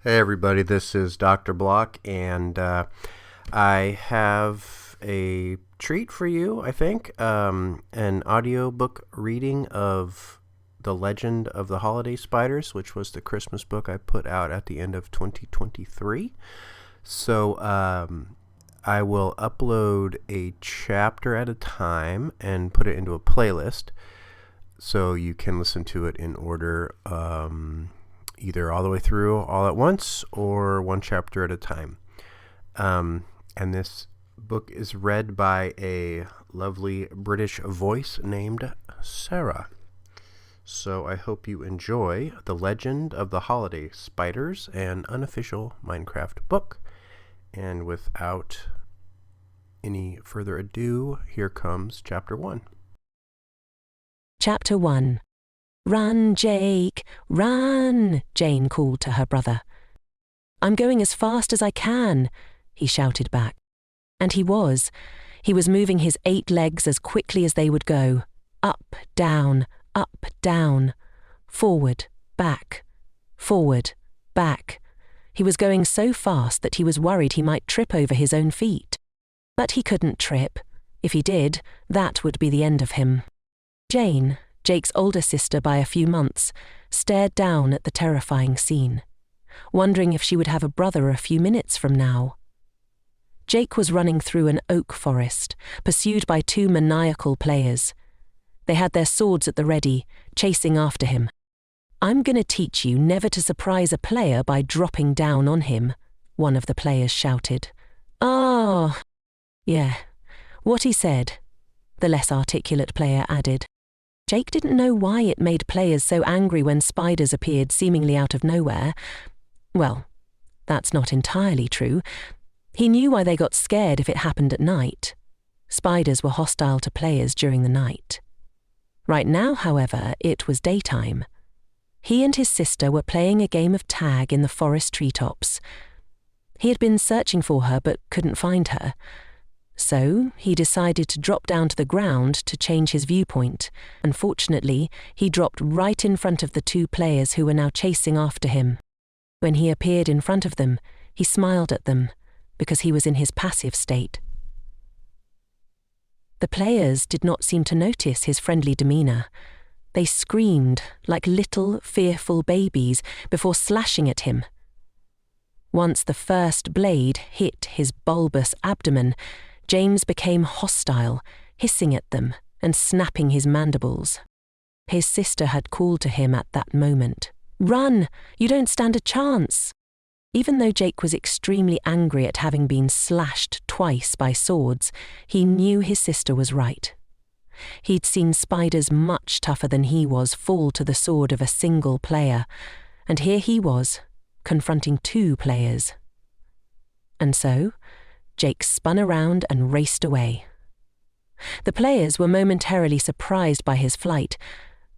Hey everybody, this is Dr. Block, and I have a treat for you, I think. An audiobook reading of The Legend of the Holiday Spiders, which was the Christmas book I put out at the end of 2023. So I will upload a chapter at a time and put it into a playlist so you can listen to it in order, either all the way through all at once or one chapter at a time. And this book is read by a lovely British voice named Sarah. So I hope you enjoy The Legend of the Holiday Spiders, an Unofficial Minecraft Book. And without any further ado, here comes Chapter 1. Chapter 1. "Run, Jake, run," Jane called to her brother. "I'm going as fast as I can," he shouted back. And he was. He was moving his 8 legs as quickly as they would go. Up, down, forward, back, forward, back. He was going so fast that he was worried he might trip over his own feet. But he couldn't trip. If he did, that would be the end of him. Jane, Jake's older sister by a few months, stared down at the terrifying scene, wondering if she would have a brother a few minutes from now. Jake was running through an oak forest, pursued by 2 maniacal players. They had their swords at the ready, chasing after him. "I'm going to teach you never to surprise a player by dropping down on him," one of the players shouted. "Oh, yeah, what he said," the less articulate player added. Jake didn't know why it made players so angry when spiders appeared seemingly out of nowhere. Well, that's not entirely true. He knew why they got scared if it happened at night. Spiders were hostile to players during the night. Right now, however, it was daytime. He and his sister were playing a game of tag in the forest treetops. He had been searching for her but couldn't find her. So he decided to drop down to the ground to change his viewpoint. Unfortunately, he dropped right in front of the 2 players who were now chasing after him. When he appeared in front of them, he smiled at them, because he was in his passive state. The players did not seem to notice his friendly demeanor. They screamed like little, fearful babies before slashing at him. Once the first blade hit his bulbous abdomen, James became hostile, hissing at them and snapping his mandibles. His sister had called to him at that moment, "Run! You don't stand a chance!" Even though Jake was extremely angry at having been slashed twice by swords, he knew his sister was right. He'd seen spiders much tougher than he was fall to the sword of a single player, and here he was, confronting 2 players. And so, Jake spun around and raced away. The players were momentarily surprised by his flight,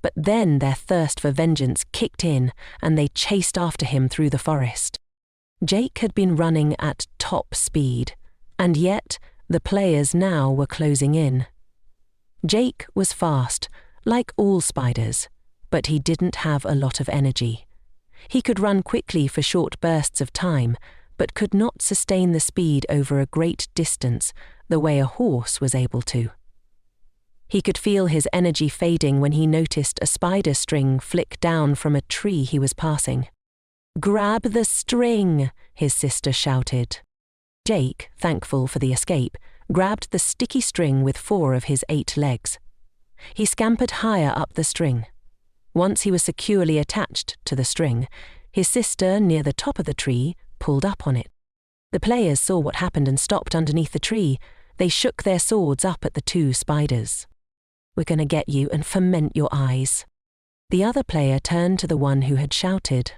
but then their thirst for vengeance kicked in and they chased after him through the forest. Jake had been running at top speed, and yet the players now were closing in. Jake was fast, like all spiders, but he didn't have a lot of energy. He could run quickly for short bursts of time, but could not sustain the speed over a great distance the way a horse was able to. He could feel his energy fading when he noticed a spider string flick down from a tree he was passing. "Grab the string," his sister shouted. Jake, thankful for the escape, grabbed the sticky string with 4 of his 8 legs. He scampered higher up the string. Once he was securely attached to the string, his sister, near the top of the tree, pulled up on it. The players saw what happened and stopped underneath the tree. They shook their swords up at the 2 spiders. "We're going to get you and ferment your eyes." The other player turned to the one who had shouted,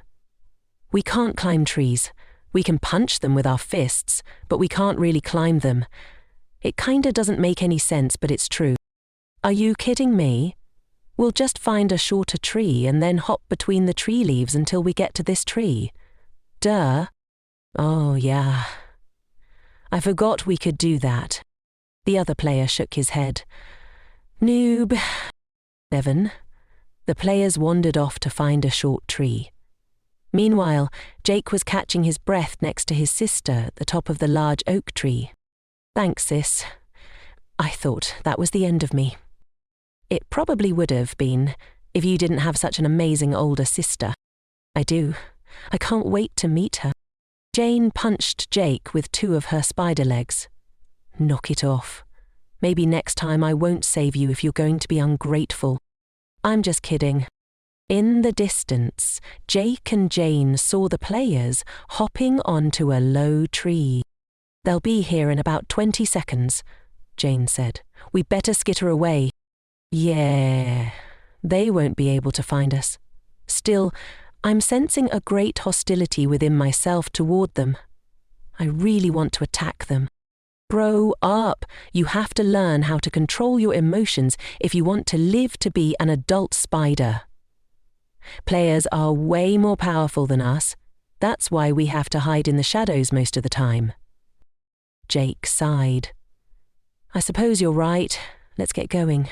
"We can't climb trees. We can punch them with our fists, but we can't really climb them. It kinda doesn't make any sense, but it's true." "Are you kidding me? We'll just find a shorter tree and then hop between the tree leaves until we get to this tree. Duh." "Oh, yeah. I forgot we could do that." The other player shook his head. "Noob." "Evan." The players wandered off to find a short tree. Meanwhile, Jake was catching his breath next to his sister at the top of the large oak tree. "Thanks, sis. I thought that was the end of me." "It probably would have been if you didn't have such an amazing older sister." "I do. I can't wait to meet her." Jane punched Jake with 2 of her spider legs. "Knock it off. Maybe next time I won't save you if you're going to be ungrateful." "I'm just kidding." In the distance, Jake and Jane saw the players hopping onto a low tree. "They'll be here in about 20 seconds, Jane said. "We better skitter away." "Yeah, they won't be able to find us. Still, I'm sensing a great hostility within myself toward them. I really want to attack them." "Grow up. You have to learn how to control your emotions if you want to live to be an adult spider. Players are way more powerful than us. That's why we have to hide in the shadows most of the time." Jake sighed. "I suppose you're right. Let's get going."